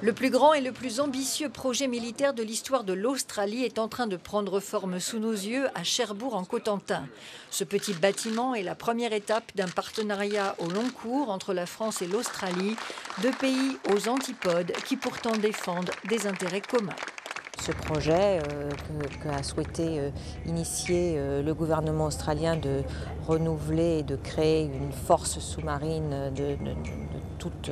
Le plus grand et le plus ambitieux projet militaire de l'histoire de l'Australie est en train de prendre forme sous nos yeux à Cherbourg en Cotentin. Ce petit bâtiment est la première étape d'un partenariat au long cours entre la France et l'Australie, deux pays aux antipodes qui pourtant défendent des intérêts communs. Ce projet qu'a souhaité initier le gouvernement australien de renouveler et de créer une force sous-marine de toute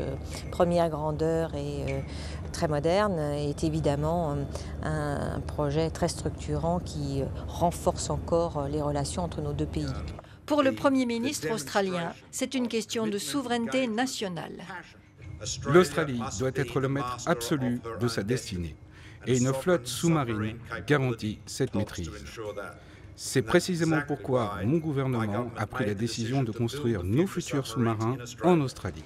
première grandeur et très moderne est évidemment un projet très structurant qui renforce encore les relations entre nos deux pays. Pour le Premier ministre australien, c'est une question de souveraineté nationale. L'Australie doit être le maître absolu de sa destinée. Et une flotte sous-marine garantit cette maîtrise. C'est précisément pourquoi mon gouvernement a pris la décision de construire nos futurs sous-marins en Australie.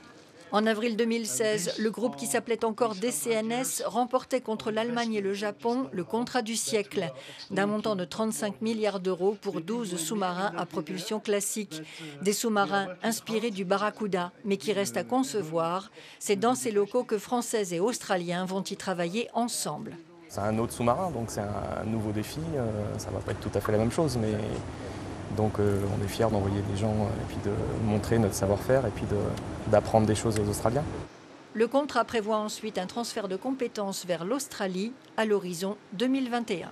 En avril 2016, le groupe qui s'appelait encore DCNS remportait contre l'Allemagne et le Japon le contrat du siècle, d'un montant de 35 milliards d'euros pour 12 sous-marins à propulsion classique. Des sous-marins inspirés du Barracuda, mais qui restent à concevoir. C'est dans ces locaux que Français et Australiens vont y travailler ensemble. C'est un autre sous-marin, donc c'est un nouveau défi. Ça ne va pas être tout à fait la même chose, mais donc on est fiers d'envoyer des gens et puis de montrer notre savoir-faire et puis d'apprendre des choses aux Australiens. Le contrat prévoit ensuite un transfert de compétences vers l'Australie à l'horizon 2021.